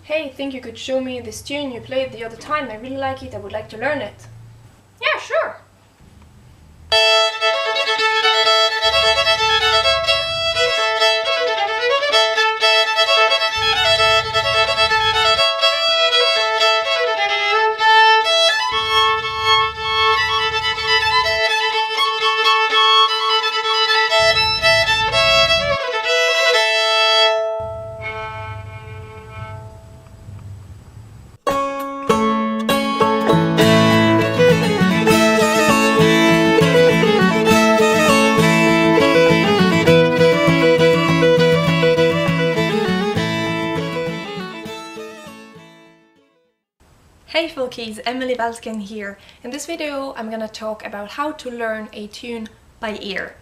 Hey, think you could show me this tune you played the other time? I really like it, I would like to learn it. Yeah, sure! Hey folkies, Emelie Waldken here. In this video I'm gonna talk about how to learn a tune by ear.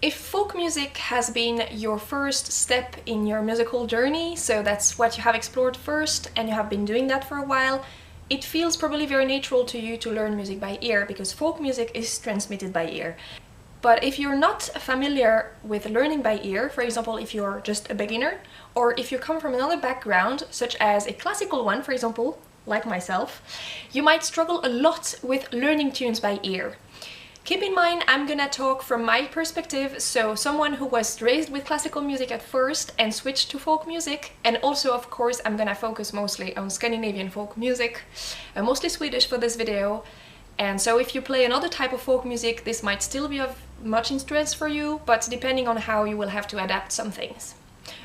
If folk music has been your first step in your musical journey, so that's what you have explored first and you have been doing that for a while, it feels probably very natural to you to learn music by ear because folk music is transmitted by ear. But if you're not familiar with learning by ear, for example if you're just a beginner, or if you come from another background such as a classical one, for example, like myself, you might struggle a lot with learning tunes by ear. Keep in mind, I'm gonna talk from my perspective, so someone who was raised with classical music at first and switched to folk music, and also of course I'm gonna focus mostly on Scandinavian folk music, mostly Swedish for this video. And so if you play another type of folk music, this might still be of much interest for you, but depending on how you will have to adapt some things.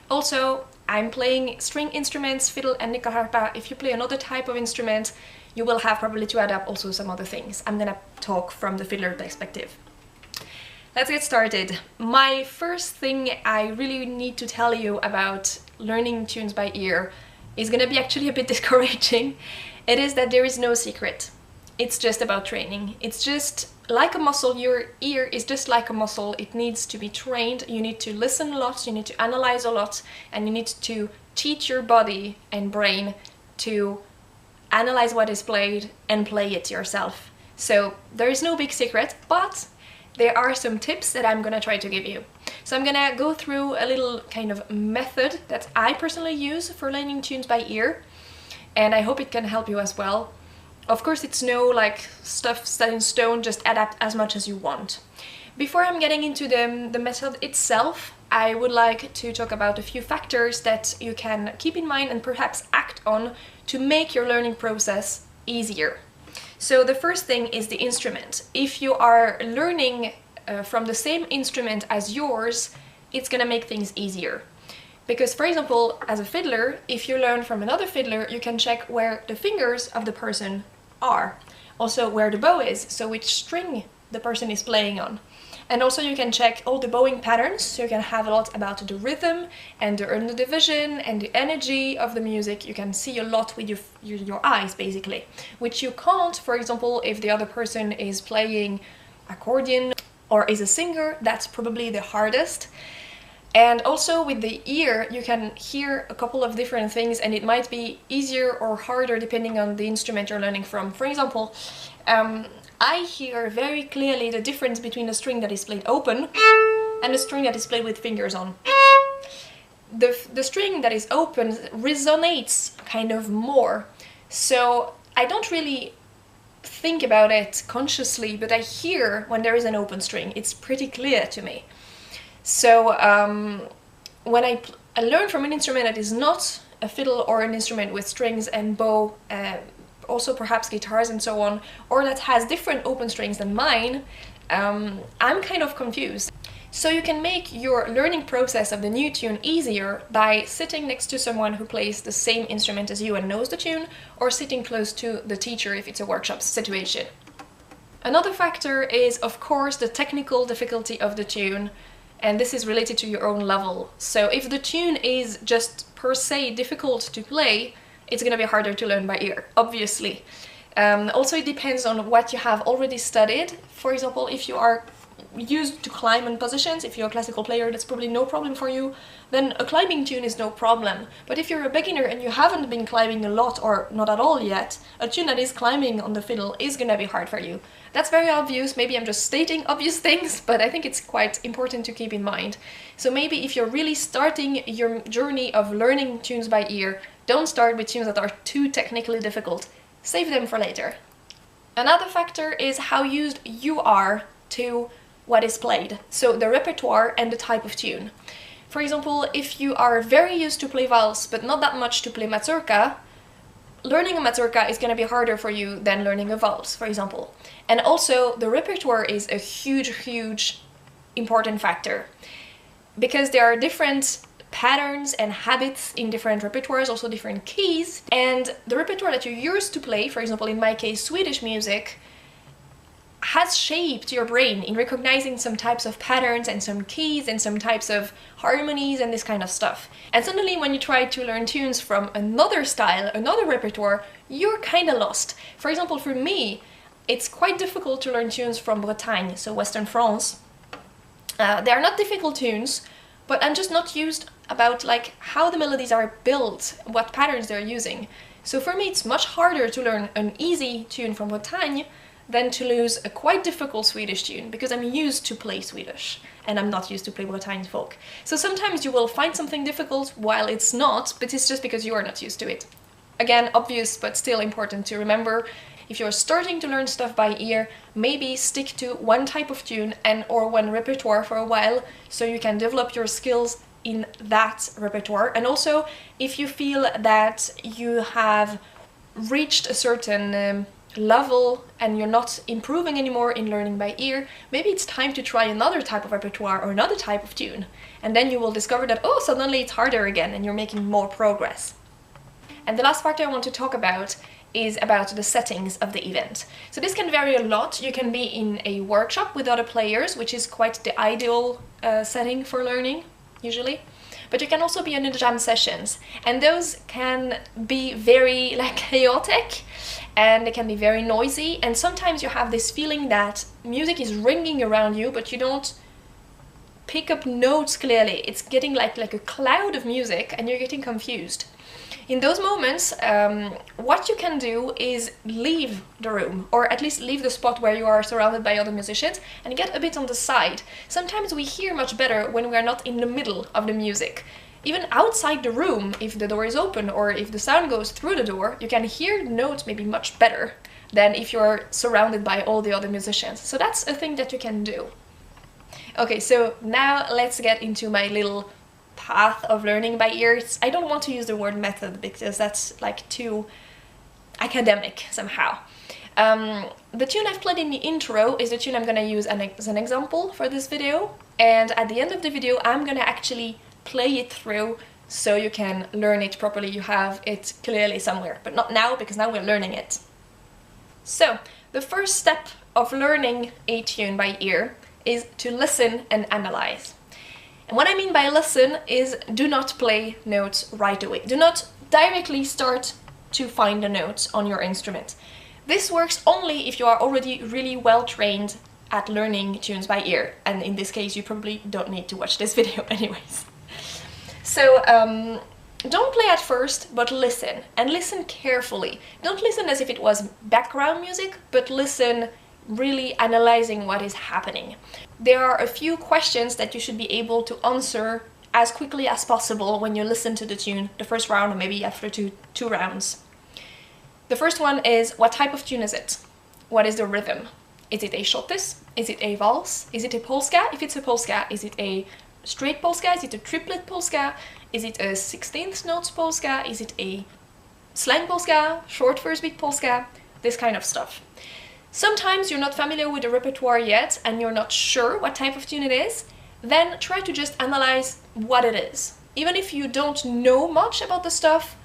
Also, I'm playing string instruments, fiddle and nyckelharpa. If you play another type of instrument, you will have probably to adapt also some other things. I'm gonna talk from the fiddler perspective. Let's get started. My first thing I really need to tell you about learning tunes by ear is gonna be actually a bit discouraging. It is that there is no secret. It's just about training. It's just like a muscle. Your ear is just like a muscle. It needs to be trained. You need to listen a lot, you need to analyze a lot, and you need to teach your body and brain to analyze what is played and play it yourself. So there is no big secret, but there are some tips that I'm gonna try to give you. So I'm gonna go through a little kind of method that I personally use for learning tunes by ear, and I hope it can help you as well. Of course, it's no like stuff set in stone, just adapt as much as you want. Before I'm getting into the method itself, I would like to talk about a few factors that you can keep in mind and perhaps act on to make your learning process easier. So the first thing is the instrument. If you are learning from the same instrument as yours, it's gonna make things easier. Because, for example, as a fiddler, if you learn from another fiddler, you can check where the fingers of the person are. Also where the bow is, so which string the person is playing on. And also you can check all the bowing patterns, so you can have a lot about the rhythm and the division and the energy of the music. You can see a lot with your eyes, basically. Which you can't, for example, if the other person is playing accordion or is a singer. That's probably the hardest. And also with the ear, you can hear a couple of different things, and it might be easier or harder depending on the instrument you're learning from. For example, I hear very clearly the difference between a string that is played open and a string that is played with fingers on. The string that is open resonates kind of more, so I don't really think about it consciously, but I hear when there is an open string. It's pretty clear to me. So when I learn from an instrument that is not a fiddle or an instrument with strings and bow, also perhaps guitars and so on, or that has different open strings than mine, I'm kind of confused. So you can make your learning process of the new tune easier by sitting next to someone who plays the same instrument as you and knows the tune, or sitting close to the teacher if it's a workshop situation. Another factor is, of course, the technical difficulty of the tune. And this is related to your own level. So if the tune is just per se difficult to play, it's gonna be harder to learn by ear, obviously. Also, it depends on what you have already studied. For example, if you are used to climb in positions, if you're a classical player, that's probably no problem for you, then a climbing tune is no problem. But if you're a beginner and you haven't been climbing a lot or not at all yet, a tune that is climbing on the fiddle is gonna be hard for you. That's very obvious. Maybe I'm just stating obvious things, but I think it's quite important to keep in mind. So maybe if you're really starting your journey of learning tunes by ear, Don't start with tunes that are too technically difficult. Save them for later. Another factor is how used you are to what is played, so the repertoire and the type of tune. For example, if you are very used to play valse but not that much to play mazurka, learning a mazurka is going to be harder for you than learning a valse, for example. And also, the repertoire is a huge important factor, because there are different patterns and habits in different repertoires, also different keys, and the repertoire that you used to play, for example in my case Swedish music, has shaped your brain in recognizing some types of patterns and some keys and some types of harmonies and this kind of stuff. And suddenly when you try to learn tunes from another style, another repertoire, you're kinda lost. For example, for me, it's quite difficult to learn tunes from Bretagne, so Western France. They are not difficult tunes, but I'm just not used about like how the melodies are built, what patterns they're using. So for me it's much harder to learn an easy tune from Bretagne than to lose a quite difficult Swedish tune, because I'm used to play Swedish and I'm not used to play Bretagne folk. So sometimes you will find something difficult while it's not, but it's just because you are not used to it. Again, obvious but still important to remember. If you're starting to learn stuff by ear, maybe stick to one type of tune and or one repertoire for a while, so you can develop your skills in that repertoire. And also, if you feel that you have reached a certain level and you're not improving anymore in learning by ear, maybe it's time to try another type of repertoire or another type of tune. And then you will discover that, oh, suddenly it's harder again and you're making more progress. And the last factor I want to talk about is about the settings of the event. So this can vary a lot. You can be in a workshop with other players, which is quite the ideal setting for learning, usually. But you can also be in the jam sessions, and those can be very like chaotic, and they can be very noisy, and sometimes you have this feeling that music is ringing around you, but you don't pick up notes clearly. It's getting like a cloud of music, and you're getting confused. In those moments, what you can do is leave the room, or at least leave the spot where you are surrounded by other musicians, and get a bit on the side. Sometimes we hear much better when we are not in the middle of the music. Even outside the room, if the door is open or if the sound goes through the door, you can hear notes maybe much better than if you're surrounded by all the other musicians. So that's a thing that you can do. Okay, so now let's get into my little path of learning by ear. I don't want to use the word method because that's like too academic somehow. The tune I've played in the intro is the tune I'm gonna use as an example for this video, and at the end of the video I'm gonna actually play it through so you can learn it properly. You have it clearly somewhere, but not now because now we're learning it. So the first step of learning a tune by ear is to listen and analyze. And what I mean by listen is do not play notes right away. Do not directly start to find the notes on your instrument. This works only if you are already really well trained at learning tunes by ear, and in this case you probably don't need to watch this video anyways. So don't play at first, but listen, and listen carefully. Don't listen as if it was background music, but listen really analyzing what is happening. There are a few questions that you should be able to answer as quickly as possible when you listen to the tune, the first round or maybe after two rounds. The first one is, what type of tune is it? What is the rhythm? Is it a shottis? Is it a valse? Is it a polska? If it's a polska, is it a straight polska? Is it a triplet polska? Is it a 16th notes polska? Is it a släng polska? Short first beat polska? This kind of stuff. Sometimes you're not familiar with the repertoire yet and you're not sure what type of tune it is, then try to just analyze what it is. Even if you don't know much about the stuff,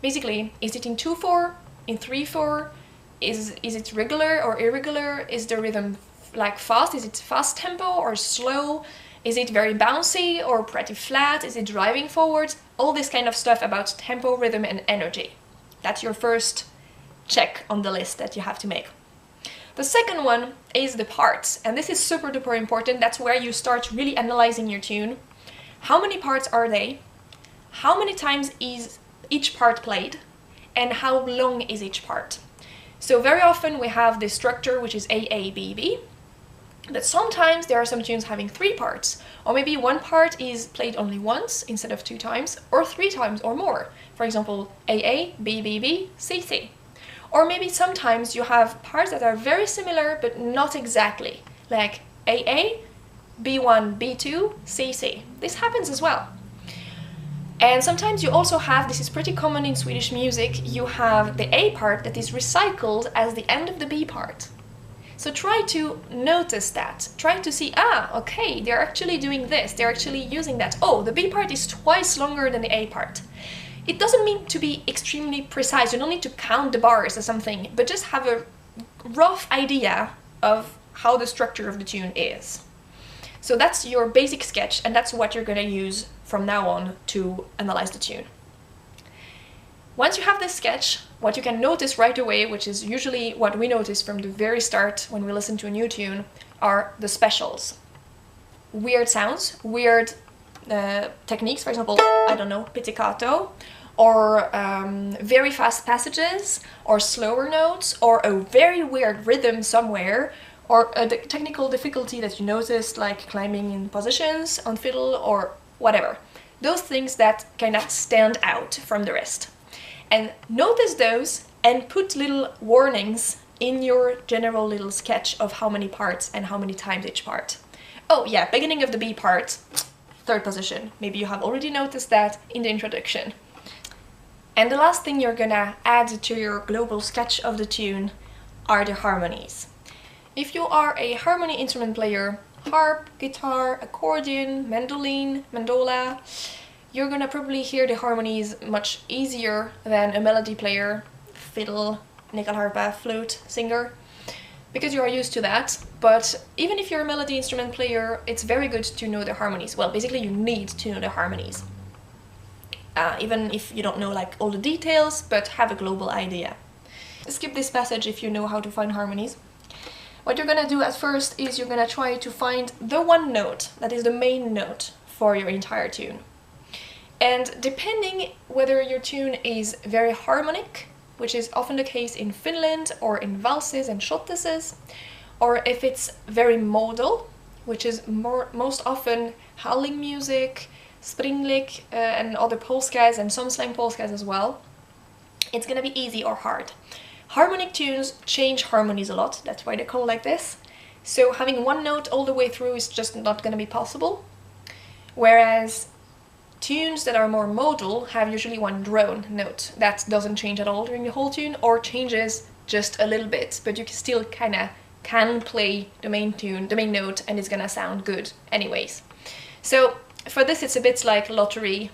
basically, is it in 2/4, in 3/4, is it regular or irregular? Is the rhythm like fast? Is it fast tempo or slow? Is it very bouncy or pretty flat? Is it driving forward? All this kind of stuff about tempo, rhythm and energy. That's your first check on the list that you have to make. The second one is the parts, and this is super duper important. That's where you start really analyzing your tune. How many parts are they? How many times is each part played? And how long is each part? So very often we have this structure which is A, A, B, B. But sometimes there are some tunes having 3 parts, or maybe one part is played only once instead of 2 times, or 3 times or more. For example, AA, B, B, B, C, C. Or maybe sometimes you have parts that are very similar but not exactly, like AA, B1, B2, C, C. This happens as well. And sometimes you also have, this is pretty common in Swedish music, you have the A part that is recycled as the end of the B part. So try to notice that. Try to see, okay, they're actually doing this, they're actually using that. Oh, the B part is twice longer than the A part. It doesn't mean to be extremely precise, you don't need to count the bars or something, but just have a rough idea of how the structure of the tune is. So that's your basic sketch, and that's what you're going to use from now on to analyze the tune. Once you have this sketch, what you can notice right away, which is usually what we notice from the very start when we listen to a new tune, are the specials. Weird sounds, weird techniques, for example, I don't know, pizzicato, or very fast passages, or slower notes, or a very weird rhythm somewhere, or a technical difficulty that you noticed, like climbing in positions on fiddle or whatever. Those things that kind of stand out from the rest. And notice those and put little warnings in your general little sketch of how many parts and how many times each part. Oh yeah, beginning of the B part, 3rd position. Maybe you have already noticed that in the introduction. And the last thing you're gonna add to your global sketch of the tune are the harmonies. If you are a harmony instrument player, harp, guitar, accordion, mandolin, mandola, you're gonna probably hear the harmonies much easier than a melody player, fiddle, nyckelharpa, flute, singer, because you are used to that. But even if you're a melody instrument player, it's very good to know the harmonies. Well, basically you need to know the harmonies. Even if you don't know like all the details, but have a global idea. Skip this passage if you know how to find harmonies. What you're gonna do at first is you're gonna try to find the one note that is the main note for your entire tune. And depending whether your tune is very harmonic, which is often the case in Finland or in valses and schottisches, or if it's very modal, which is most often howling music, springlik, and other polskas and some slang polskas as well, it's gonna be easy or hard. Harmonic tunes change harmonies a lot, that's why they call like this. So having one note all the way through is just not gonna be possible. Whereas tunes that are more modal have usually one drone note that doesn't change at all during the whole tune, or changes just a little bit, but you can still can play the main tune, the main note, and it's gonna sound good anyways. So for this it's a bit like lottery.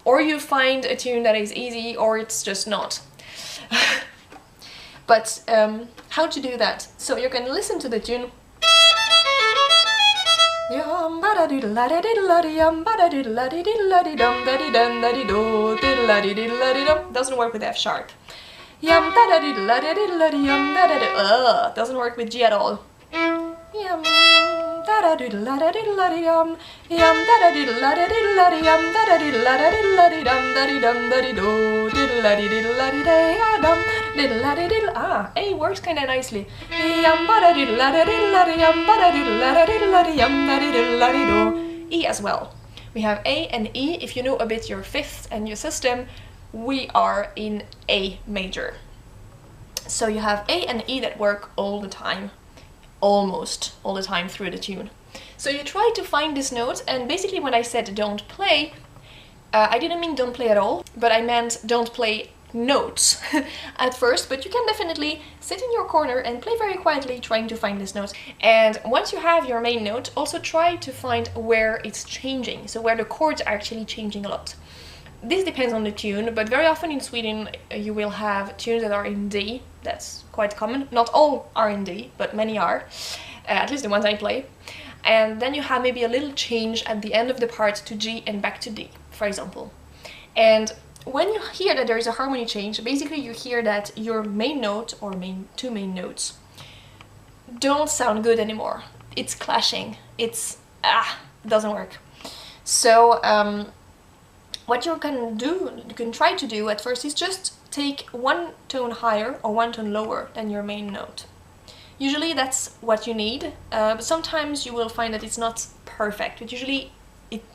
Or you find a tune that is easy, or it's just not. But how to do that? So you can listen to the tune. Doesn't work with F sharp. Doesn't work with G at all. A works kinda nicely. E as well. We have A and E. If you know a bit your fifth and your system, we are in A major. So you have A and E that work all the time. Almost all the time through the tune. So you try to find this note, and basically when I said don't play, I didn't mean don't play at all, but I meant don't play notes at first, but you can definitely sit in your corner and play very quietly trying to find this note. And once you have your main note, also try to find where it's changing, so where the chords are actually changing a lot. This depends on the tune, but very often in Sweden you will have tunes that are in D. That's quite common. Not all are in D, but many are, at least the ones I play. And then you have maybe a little change at the end of the part to G and back to D, for example. And when you hear that there is a harmony change, basically you hear that your main note, or two main notes, don't sound good anymore. It's clashing. It doesn't work. So what you can try to do at first is just take one tone higher or one tone lower than your main note. Usually that's what you need, but sometimes you will find that it's not perfect, but usually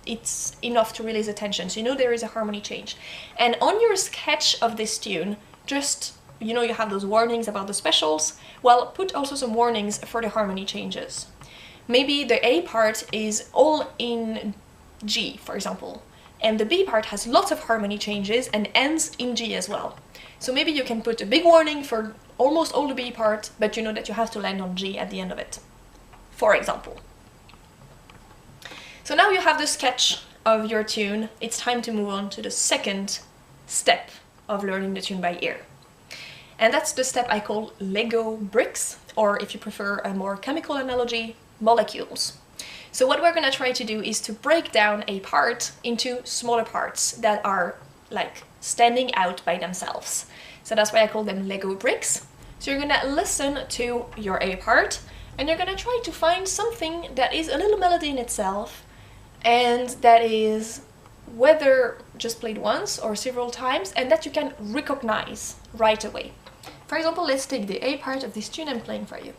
it's enough to release attention, so you know there is a harmony change. And on your sketch of this tune, just, you know, you have those warnings about the specials, well, put also some warnings for the harmony changes. Maybe the A part is all in G, for example, and the B part has lots of harmony changes and ends in G as well. So maybe you can put a big warning for almost all the B part, but you know that you have to land on G at the end of it, for example. So now you have the sketch of your tune, it's time to move on to the second step of learning the tune by ear. And that's the step I call Lego bricks, or if you prefer a more chemical analogy, molecules. So what we're going to try to do is to break down a part into smaller parts that are like standing out by themselves. So that's why I call them Lego bricks. So you're going to listen to your A part and you're going to try to find something that is a little melody in itself and that is whether just played once or several times and that you can recognize right away. For example, let's take the A part of this tune I'm playing for you.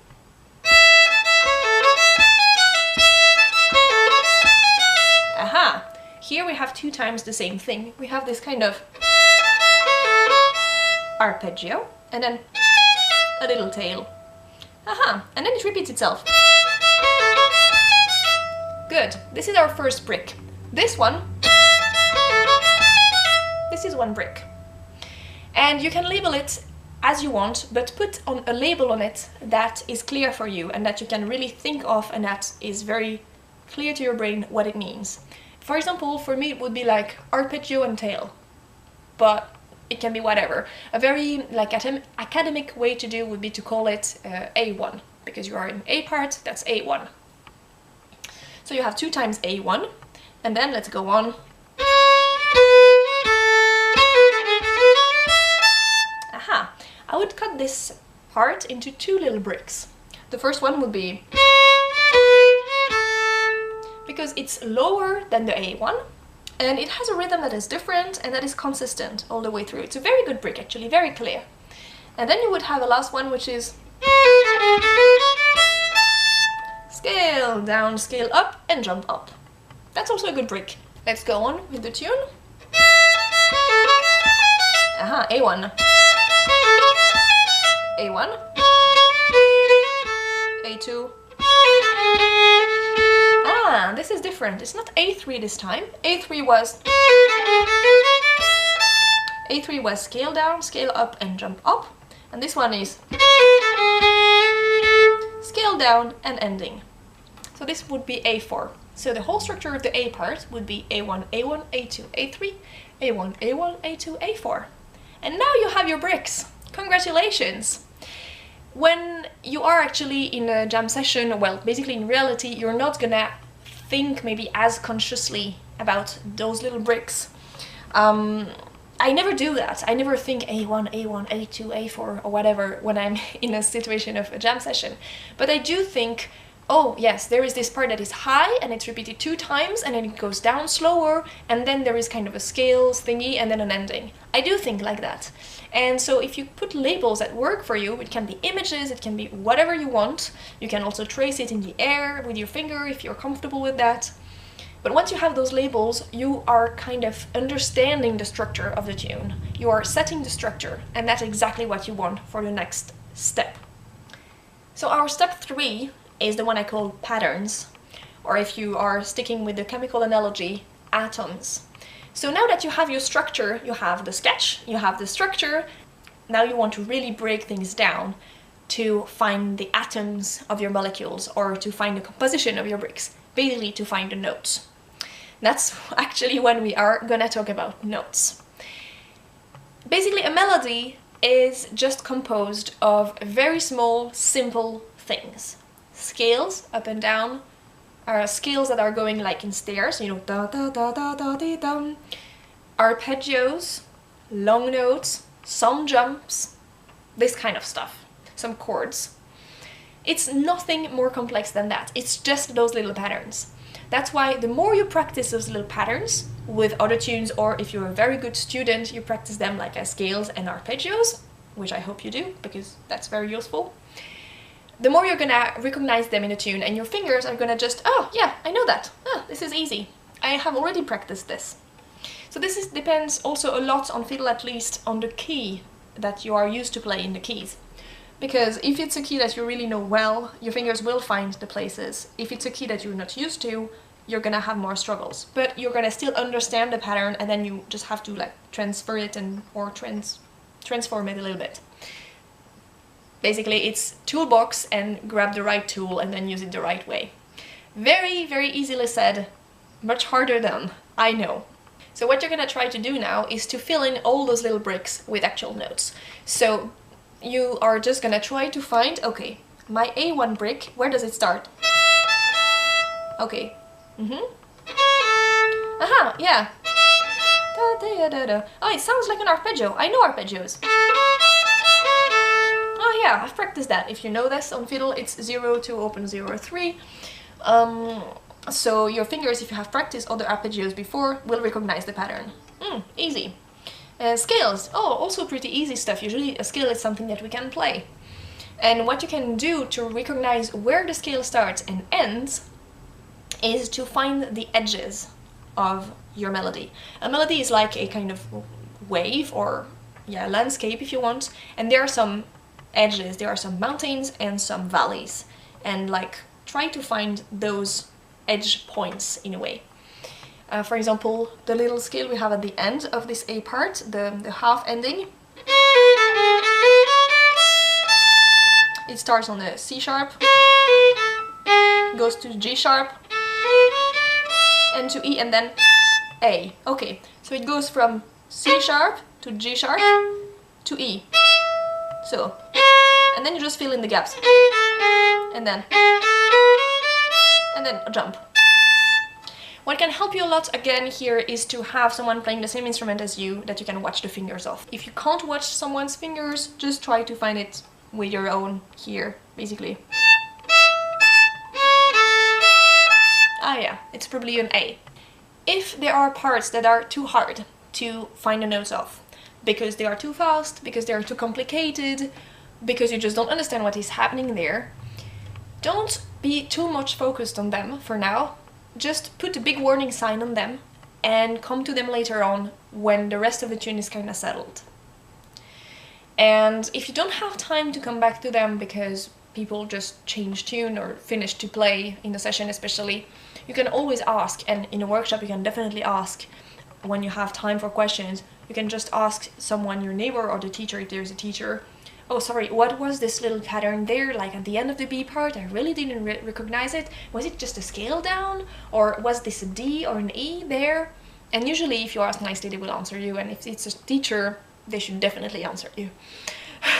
Aha! Here we have 2 times the same thing. We have this kind of arpeggio and then a little tail. Aha! And then it repeats itself. Good. This is our first brick. This one, this is 1 brick. And you can label it as you want, but put on a label on it that is clear for you and that you can really think of and that is very clear to your brain what it means. For example, for me it would be like arpeggio and tail, but it can be whatever. A very like academic way to do would be to call it A1, because you are in A part, that's A1. So you have 2 times A1, and then let's go on. Aha! I would cut this part into 2 little bricks. The first one would be because it's lower than the A1 and it has a rhythm that is different and that is consistent all the way through. It's a very good brick actually, very clear. And then you would have a last one which is scale down, scale up and jump up. That's also a good brick. Let's go on with the tune. Aha, A1. A1. A2. Ah, this is different. It's not A3 this time. A3 was scale down, scale up and jump up. And this one is scale down and ending. So this would be A4. So the whole structure of the A part would be A1, A1, A2, A3, A1, A1, A2, A4. And now you have your bricks. Congratulations! When you are actually in a jam session, well, basically in reality, you're not gonna think maybe as consciously about those little bricks. I never do that. I never think A1, A1, A2, A4 or whatever when I'm in a situation of a jam session. But I do think, oh yes, there is this part that is high and it's repeated 2 times and then it goes down slower and then there is kind of a scales thingy and then an ending. I do think like that. And so if you put labels that work for you, it can be images, it can be whatever you want. You can also trace it in the air with your finger if you're comfortable with that. But once you have those labels, you are kind of understanding the structure of the tune. You are setting the structure, and that's exactly what you want for the next step. So our step 3 is the one I call patterns, or if you are sticking with the chemical analogy, atoms. So now that you have your structure, you have the sketch, you have the structure, now you want to really break things down to find the atoms of your molecules or to find the composition of your bricks, basically to find the notes. That's actually when we are gonna talk about notes. Basically, a melody is just composed of very small, simple things. Scales, up and down, are scales that are going like in stairs, you know, da da da da da da da. Arpeggios, long notes, some jumps, this kind of stuff, some chords. It's nothing more complex than that. It's just those little patterns. That's why the more you practice those little patterns with other tunes, or if you're a very good student, you practice them like as scales and arpeggios, which I hope you do, because that's very useful. the more you're gonna recognize them in a tune, and your fingers are gonna just, oh yeah, I know that, oh, this is easy, I have already practiced this. So this depends also a lot on fiddle, at least on the key that you are used to play in the keys. Because if it's a key that you really know well, your fingers will find the places. If it's a key that you're not used to, you're gonna have more struggles. But you're gonna still understand the pattern, and then you just have to like transfer it or transform it a little bit. Basically, it's toolbox and grab the right tool and then use it the right way. Very, very easily said, much harder done, I know. So what you're gonna try to do now is to fill in all those little bricks with actual notes. So you are just gonna try to find, okay, my A1 brick, where does it start? Okay. Aha, yeah. Da, da, da, da. Oh, it sounds like an arpeggio. I know arpeggios. Oh yeah, I've practiced that. If you know this on fiddle, it's 0, 2, open, 0, 3. So your fingers, if you have practiced other arpeggios before, will recognize the pattern. Easy. Scales, oh, also pretty easy stuff. Usually a scale is something that we can play. And what you can do to recognize where the scale starts and ends is to find the edges of your melody. A melody is like a kind of wave, or yeah, landscape if you want, and there are some edges, there are some mountains and some valleys, and like try to find those edge points in a way. For example, the little scale we have at the end of this A part, the half ending, it starts on the C sharp, goes to G sharp, and to E, and then A. Okay, so it goes from C sharp to G sharp to E. So, and then you just fill in the gaps, and then a jump. What can help you a lot again here is to have someone playing the same instrument as you that you can watch the fingers of. If you can't watch someone's fingers, just try to find it with your own here, basically. Ah yeah, it's probably an A. If there are parts that are too hard to find the notes of, because they are too fast, because they are too complicated, because you just don't understand what is happening there, don't be too much focused on them for now. Just put a big warning sign on them and come to them later on when the rest of the tune is kind of settled. And if you don't have time to come back to them because people just change tune or finish to play in the session especially, you can always ask, and in a workshop you can definitely ask when you have time for questions. You can just ask someone, your neighbor or the teacher if there's a teacher, oh sorry, what was this little pattern there, like at the end of the B part? I really didn't recognize it. Was it just a scale down? Or was this a D or an E there? And usually if you ask nicely they will answer you, and if it's a teacher they should definitely answer you.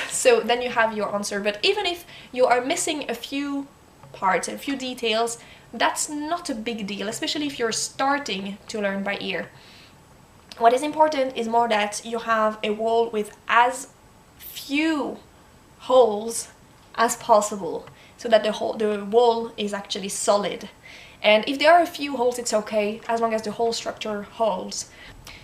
So then you have your answer. But even if you are missing a few parts, a few details, that's not a big deal, especially if you're starting to learn by ear. What is important is more that you have a wall with as few holes as possible, so that the wall is actually solid. And if there are a few holes, it's okay, as long as the whole structure holds.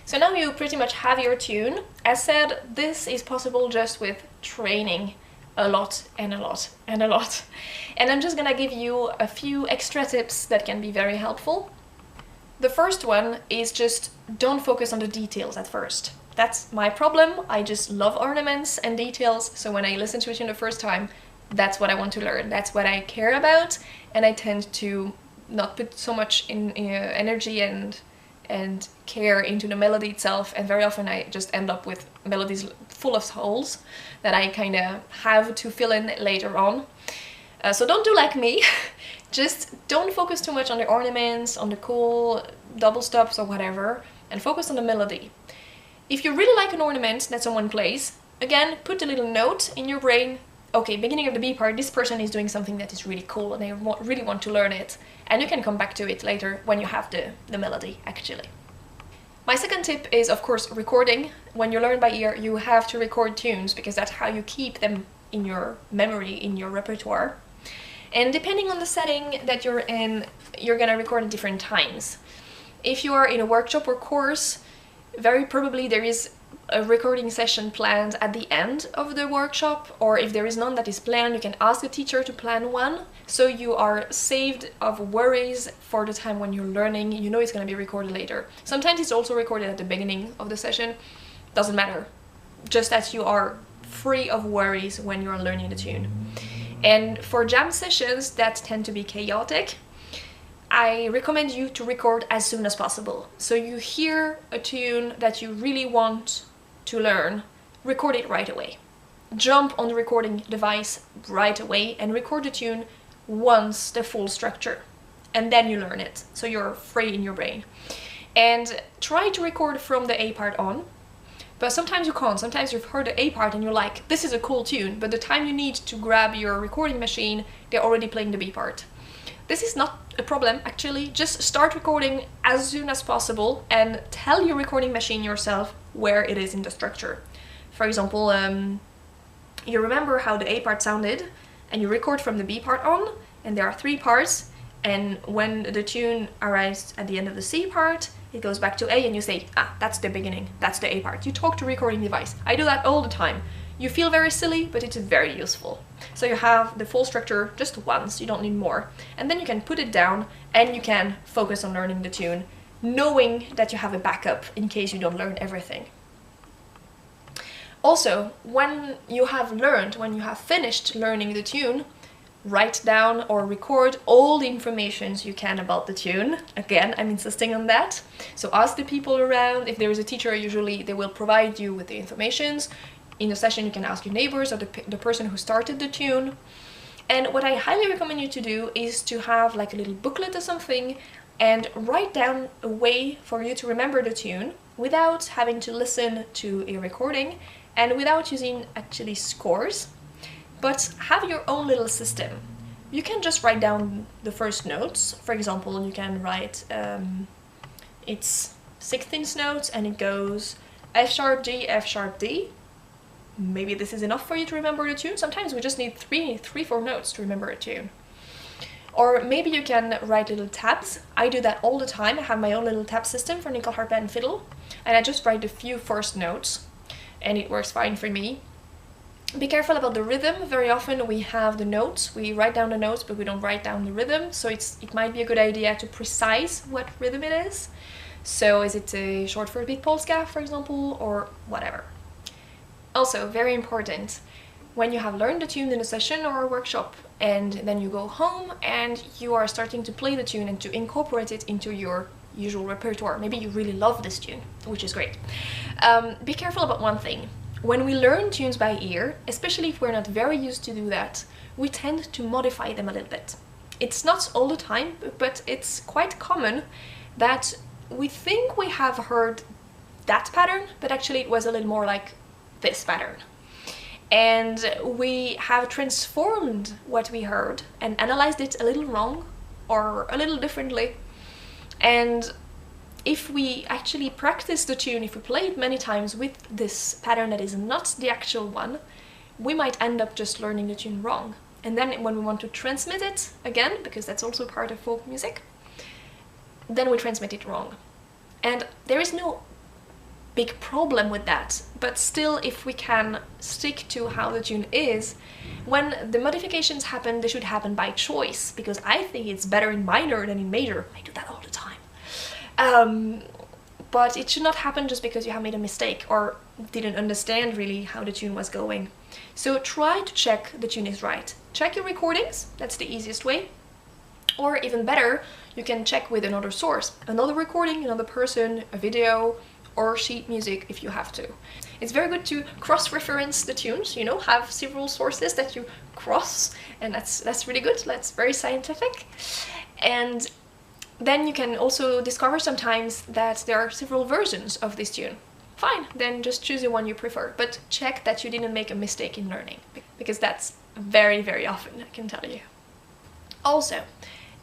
So now you pretty much have your tune. As said, this is possible just with training a lot and a lot and a lot. And I'm just gonna give you a few extra tips that can be very helpful. The first one is just don't focus on the details at first. That's my problem. I just love ornaments and details, so when I listen to it the first time, that's what I want to learn. That's what I care about, and I tend to not put so much in energy and care into the melody itself, and very often I just end up with melodies full of holes that I kind of have to fill in later on. So don't do like me. Just don't focus too much on the ornaments, on the cool double stops or whatever, and focus on the melody. If you really like an ornament that someone plays, again, put a little note in your brain. Okay, beginning of the B part, this person is doing something that is really cool and they really want to learn it. And you can come back to it later when you have the melody, actually. My second tip is, of course, recording. When you learn by ear, you have to record tunes because that's how you keep them in your memory, in your repertoire. And depending on the setting that you're in, you're gonna record at different times. If you are in a workshop or course, very probably there is a recording session planned at the end of the workshop, or if there is none that is planned, you can ask the teacher to plan one, so you are saved of worries for the time when you're learning. You know it's going to be recorded later. Sometimes it's also recorded at the beginning of the session, doesn't matter, just that you are free of worries when you're learning the tune. And for jam sessions that tend to be chaotic, I recommend you to record as soon as possible. So you hear a tune that you really want to learn, record it right away. Jump on the recording device right away and record the tune once the full structure, and then you learn it, so you're free in your brain. And try to record from the A part on, but sometimes you can't. Sometimes you've heard the A part and you're like, this is a cool tune, but the time you need to grab your recording machine, they're already playing the B part. This is not a problem, actually. Just start recording as soon as possible and tell your recording machine yourself where it is in the structure. For example, you remember how the A part sounded and you record from the B part on, and there are 3 parts, and when the tune arrives at the end of the C part, it goes back to A and you say, ah, that's the beginning, that's the A part. You talk to recording device. I do that all the time. You feel very silly, but it's very useful. So you have the full structure just once, you don't need more. And then you can put it down and you can focus on learning the tune, knowing that you have a backup in case you don't learn everything. Also, when you have finished learning the tune, write down or record all the information you can about the tune. Again, I'm insisting on that. So ask the people around. If there is a teacher, usually they will provide you with the information. In the session, you can ask your neighbors or the person who started the tune. And what I highly recommend you to do is to have like a little booklet or something and write down a way for you to remember the tune without having to listen to a recording and without using actually scores, but have your own little system. You can just write down the first notes. For example, you can write, it's 16th notes and it goes F sharp, G, F sharp, D. Maybe this is enough for you to remember the tune. Sometimes we just need 4 notes to remember a tune. Or maybe you can write little tabs. I do that all the time. I have my own little tab system for nickel, harp and fiddle, and I just write the few first notes and it works fine for me. Be careful about the rhythm. Very often we have the notes, we write down the notes but we don't write down the rhythm, so it might be a good idea to precise what rhythm it is. So is it a short 4-beat polska, for example, or whatever. Also, very important, when you have learned the tune in a session or a workshop and then you go home and you are starting to play the tune and to incorporate it into your usual repertoire. Maybe you really love this tune, which is great. Be careful about one thing. When we learn tunes by ear, especially if we're not very used to do that, we tend to modify them a little bit. It's not all the time, but it's quite common that we think we have heard that pattern, but actually it was a little more like this pattern. And we have transformed what we heard and analyzed it a little wrong or a little differently. And if we actually practice the tune, if we play it many times with this pattern that is not the actual one, we might end up just learning the tune wrong. And then when we want to transmit it again, because that's also part of folk music, then we transmit it wrong. And there is no big problem with that, but still, if we can stick to how the tune is, when the modifications happen, they should happen by choice, because I think it's better in minor than in major. I do that all the time. But it should not happen just because you have made a mistake or didn't understand really how the tune was going. So try to check the tune is right. Check your recordings, that's the easiest way. Or even better, you can check with another source, another recording, another person, a video, or sheet music if you have to. It's very good to cross-reference the tunes, you know, have several sources that you cross, and that's really good, that's very scientific. And then you can also discover sometimes that there are several versions of this tune. Fine, then just choose the one you prefer, but check that you didn't make a mistake in learning, because that's very, very often, I can tell you. Also,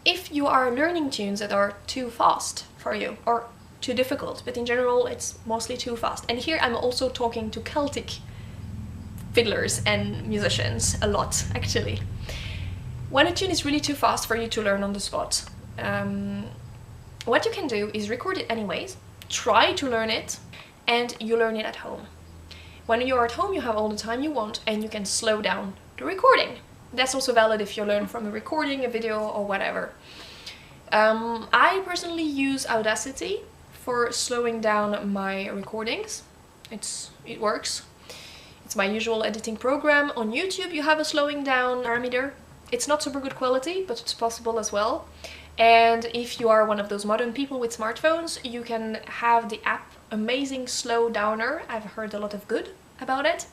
if you are learning tunes that are too fast for you, or too difficult, but in general it's mostly too fast. And here I'm also talking to Celtic fiddlers and musicians a lot, actually. When a tune is really too fast for you to learn on the spot, what you can do is record it anyways, try to learn it, and you learn it at home. When you're at home, you have all the time you want and you can slow down the recording. That's also valid if you learn from a recording, a video, or whatever. I personally use Audacity for slowing down my recordings. It works. It's my usual editing program. On YouTube you have a slowing down parameter. It's not super good quality, but it's possible as well. And if you are one of those modern people with smartphones, you can have the app Amazing Slow Downer. I've heard a lot of good about it.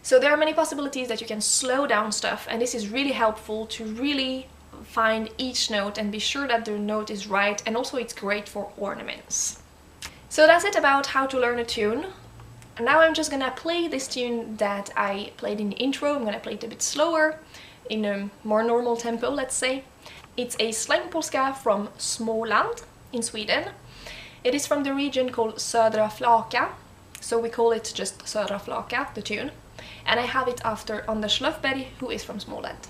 So there are many possibilities that you can slow down stuff, and this is really helpful to really find each note and be sure that the note is right, and also it's great for ornaments. So that's it about how to learn a tune. And now I'm just gonna play this tune that I played in the intro. I'm gonna play it a bit slower, in a more normal tempo, let's say. It's a släng polska from Småland in Sweden. It is from the region called Södra Flaka, so we call it just Södra Flaka, the tune. And I have it after Anders Löfberg, who is from Småland.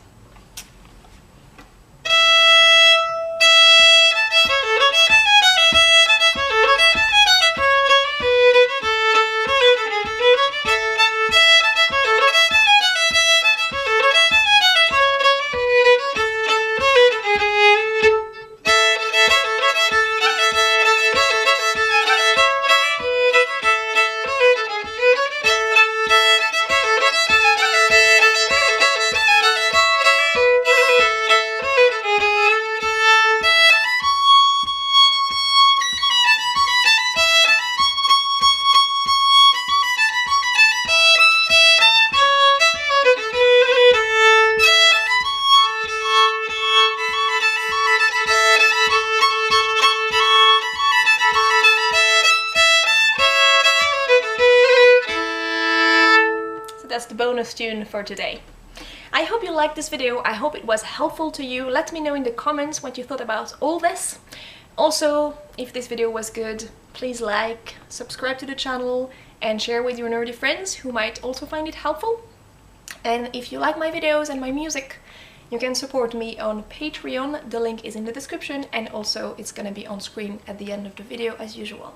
That's the bonus tune for today. I hope you liked this video. I hope it was helpful to you. Let me know in the comments what you thought about all this. Also, if this video was good, please like, subscribe to the channel, and share with your nerdy friends who might also find it helpful. And if you like my videos and my music, you can support me on Patreon. The link is in the description, and also it's gonna be on screen at the end of the video as usual.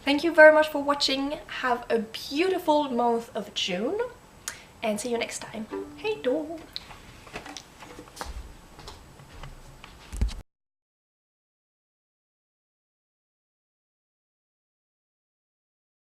Thank you very much for watching. Have a beautiful month of June, and see you next time. Hej då!